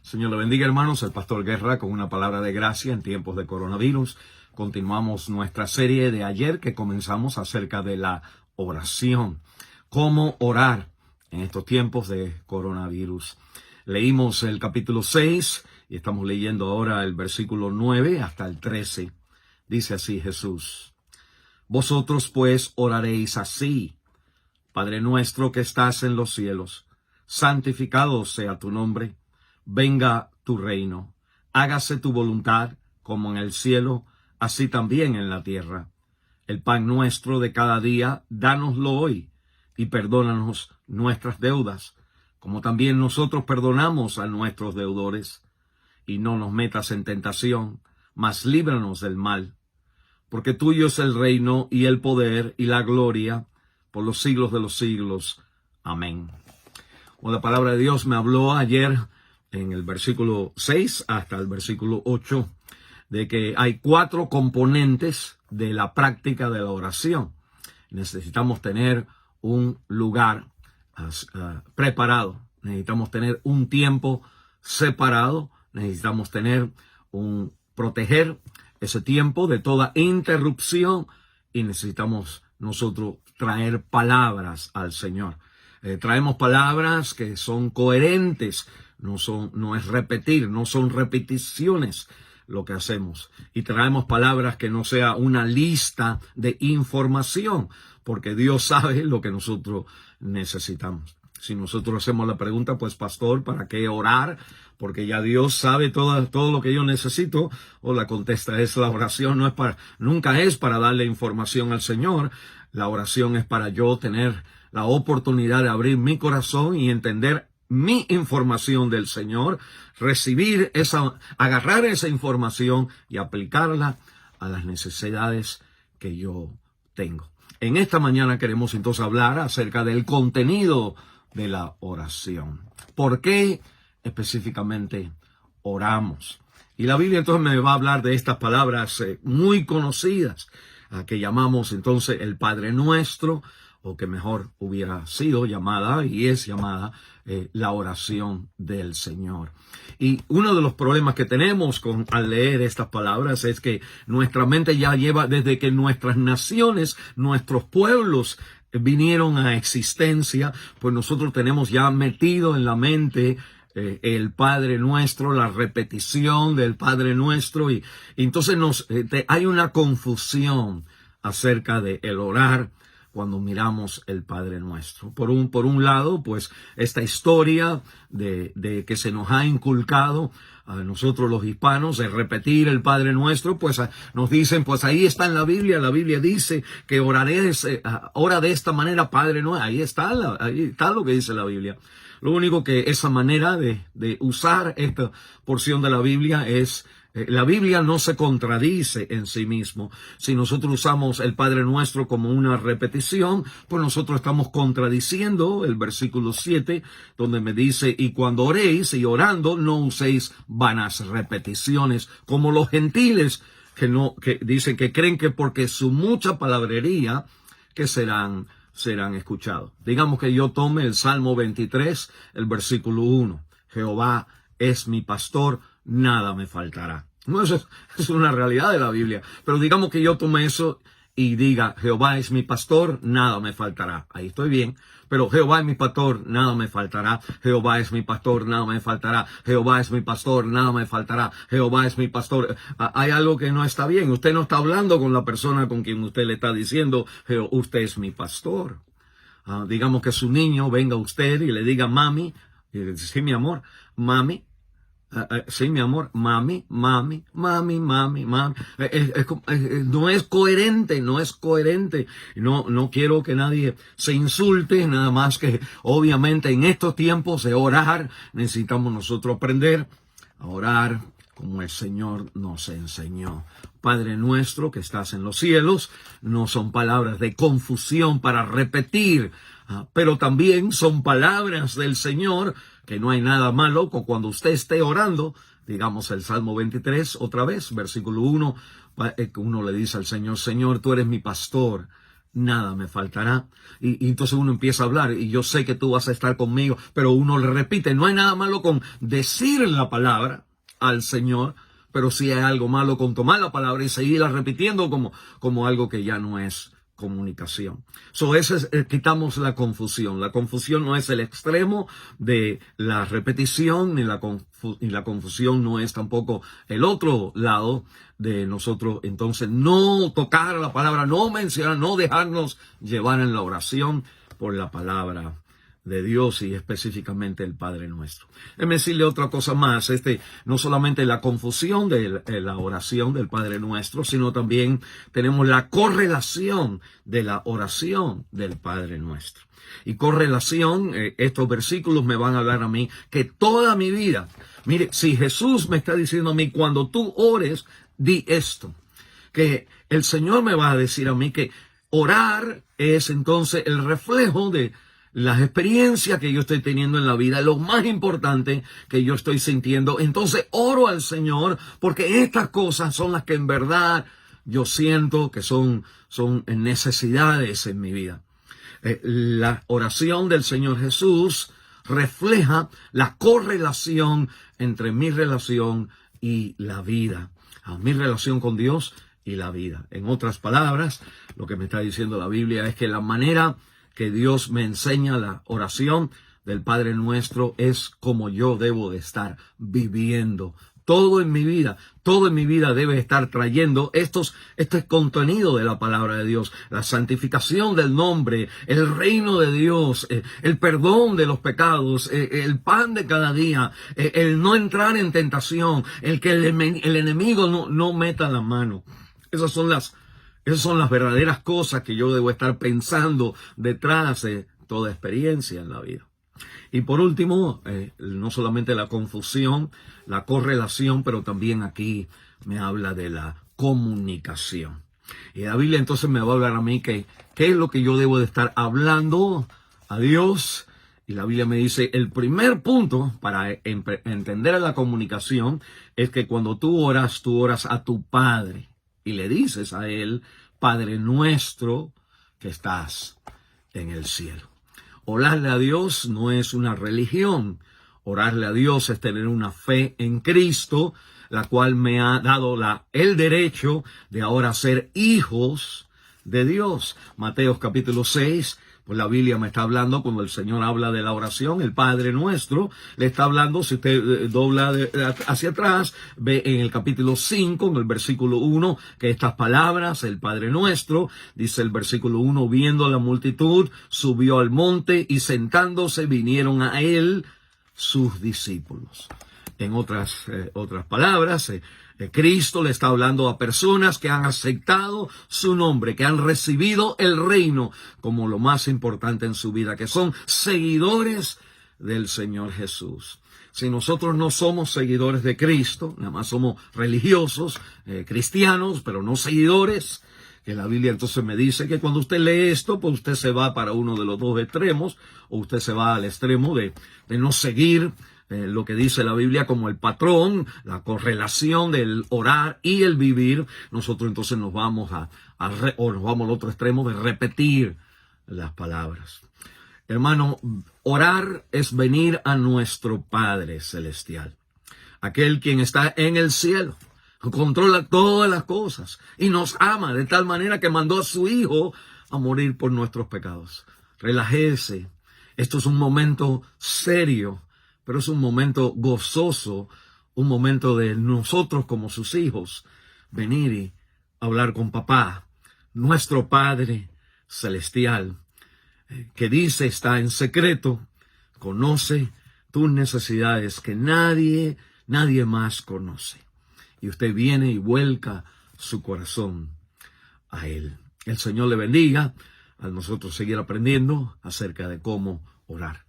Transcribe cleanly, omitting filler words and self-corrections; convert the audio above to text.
Señor le bendiga, hermanos. El pastor Guerra con una palabra de gracia en tiempos de coronavirus. Continuamos nuestra serie de ayer que comenzamos acerca de la oración. Cómo orar en estos tiempos de coronavirus. Leímos el capítulo 6 y estamos leyendo ahora el versículo 9 hasta el 13. Dice así Jesús: Vosotros pues oraréis así: Padre nuestro que estás en los cielos, santificado sea tu nombre. Venga tu reino, hágase tu voluntad, como en el cielo, así también en la tierra. El pan nuestro de cada día, dánoslo hoy, y perdónanos nuestras deudas, como también nosotros perdonamos a nuestros deudores. Y no nos metas en tentación, mas líbranos del mal. Porque tuyo es el reino, y el poder, y la gloria, por los siglos de los siglos. Amén. La palabra de Dios me habló ayer en el versículo 6 hasta el versículo 8, de que hay 4 componentes de la práctica de la oración. Necesitamos tener un lugar preparado, necesitamos tener un tiempo separado, necesitamos proteger ese tiempo de toda interrupción y necesitamos nosotros traer palabras al Señor. Traemos palabras que son coherentes. No es repetir, no son repeticiones lo que hacemos. Y traemos palabras que no sea una lista de información, porque Dios sabe lo que nosotros necesitamos. Si nosotros hacemos la pregunta, pues pastor, ¿para qué orar? Porque ya Dios sabe todo lo que yo necesito. O la contesta es: la oración nunca es para darle información al Señor. La oración es para yo tener la oportunidad de abrir mi corazón y entender mi información del Señor, agarrar esa información y aplicarla a las necesidades que yo tengo. En esta mañana queremos entonces hablar acerca del contenido de la oración. ¿Por qué específicamente oramos? Y la Biblia entonces me va a hablar de estas palabras muy conocidas, que llamamos entonces el Padre Nuestro, o que mejor hubiera sido llamada y es llamada la oración del Señor. Y uno de los problemas que tenemos al leer estas palabras es que nuestra mente ya lleva desde que nuestras naciones, nuestros pueblos vinieron a existencia, pues nosotros tenemos ya metido en la mente el Padre Nuestro, la repetición del Padre Nuestro, y entonces hay una confusión acerca de el orar cuando miramos el Padre Nuestro. Por un lado, pues esta historia de que se nos ha inculcado a nosotros los hispanos de repetir el Padre Nuestro, pues nos dicen, pues ahí está en la Biblia dice que ora de esta manera, Padre Nuestro. Ahí está lo que dice la Biblia. Lo único que esa manera de usar esta porción de la Biblia es: la Biblia no se contradice en sí mismo. Si nosotros usamos el Padre Nuestro como una repetición, pues nosotros estamos contradiciendo el versículo 7, donde me dice: y cuando oréis y orando, no uséis vanas repeticiones, como los gentiles que dicen que creen que porque su mucha palabrería que serán escuchados. Digamos que yo tome el Salmo 23, el versículo 1. Jehová es mi pastor, nada me faltará. No, eso es una realidad de la Biblia. Pero digamos que yo tome eso y diga: Jehová es mi pastor, nada me faltará. Ahí estoy bien. Pero Jehová es mi pastor, nada me faltará. Jehová es mi pastor, nada me faltará. Jehová es mi pastor, nada me faltará. Jehová es mi pastor. Hay algo que no está bien. Usted no está hablando con la persona con quien usted le está diciendo: usted es mi pastor. Digamos que su niño venga a usted y le diga: mami. Y le dice: sí, mi amor, mami. Sí, mi amor, mami. No es coherente. No quiero que nadie se insulte, nada más que obviamente en estos tiempos de orar necesitamos nosotros aprender a orar como el Señor nos enseñó. Padre nuestro que estás en los cielos, no son palabras de confusión para repetir, pero también son palabras del Señor, que no hay nada malo cuando usted esté orando. Digamos el Salmo 23 otra vez, versículo 1, uno le dice al Señor: Señor, tú eres mi pastor, nada me faltará. Y entonces uno empieza a hablar, y yo sé que tú vas a estar conmigo, pero uno le repite. No hay nada malo con decir la palabra al Señor, pero sí hay algo malo con tomar la palabra y seguirla repitiendo como algo que ya no es comunicación. Quitamos la confusión. La confusión no es el extremo de la repetición, ni la confusión no es tampoco el otro lado de nosotros. Entonces, no tocar la palabra, no mencionar, no dejarnos llevar en la oración por la palabra de Dios y específicamente el Padre Nuestro. Déjeme decirle otra cosa más, no solamente la confusión de la oración del Padre Nuestro, sino también tenemos la correlación de la oración del Padre Nuestro. Y correlación, estos versículos me van a hablar a mí que toda mi vida, mire, si Jesús me está diciendo a mí, cuando tú ores, di esto, que el Señor me va a decir a mí que orar es entonces el reflejo de las experiencias que yo estoy teniendo en la vida, lo más importante que yo estoy sintiendo. Entonces oro al Señor porque estas cosas son las que en verdad yo siento que son necesidades en mi vida. La oración del Señor Jesús refleja la correlación entre mi relación y la vida, mi relación con Dios y la vida. En otras palabras, lo que me está diciendo la Biblia es que la manera que Dios me enseña la oración del Padre Nuestro es como yo debo de estar viviendo. Todo en mi vida debe estar trayendo este contenido de la palabra de Dios, la santificación del nombre, el reino de Dios, el perdón de los pecados, el pan de cada día, el no entrar en tentación, el que el enemigo no meta la mano. Esas son las verdaderas cosas que yo debo estar pensando detrás de toda experiencia en la vida. Y por último, no solamente la confusión, la correlación, pero también aquí me habla de la comunicación. Y la Biblia entonces me va a hablar a mí qué es lo que yo debo de estar hablando a Dios. Y la Biblia me dice, el primer punto para entender la comunicación es que cuando tú oras a tu Padre. Y le dices a Él, Padre nuestro que estás en el cielo. Orarle a Dios no es una religión. Orarle a Dios es tener una fe en Cristo, la cual me ha dado el derecho de ahora ser hijos de Dios. Mateo capítulo 6, pues la Biblia me está hablando, cuando el Señor habla de la oración, el Padre Nuestro, le está hablando, si usted dobla hacia atrás, ve en el capítulo 5, en el versículo 1, que estas palabras, el Padre Nuestro, dice el versículo 1, viendo la multitud, subió al monte y sentándose vinieron a él sus discípulos. En otras palabras, Cristo le está hablando a personas que han aceptado su nombre, que han recibido el reino como lo más importante en su vida, que son seguidores del Señor Jesús. Si nosotros no somos seguidores de Cristo, nada más somos religiosos, cristianos, pero no seguidores, que la Biblia entonces me dice que cuando usted lee esto, pues usted se va para uno de los dos extremos, o usted se va al extremo de no seguir lo que dice la Biblia como el patrón, la correlación del orar y el vivir. Nosotros entonces nos vamos al otro extremo de repetir las palabras. Hermano, orar es venir a nuestro Padre Celestial, aquel quien está en el cielo, controla todas las cosas y nos ama de tal manera que mandó a su Hijo a morir por nuestros pecados. Relájese. Esto es un momento serio, pero es un momento gozoso, un momento de nosotros como sus hijos venir y hablar con papá, nuestro Padre Celestial, que dice está en secreto, conoce tus necesidades que nadie más conoce. Y usted viene y vuelca su corazón a Él. El Señor le bendiga a nosotros seguir aprendiendo acerca de cómo orar.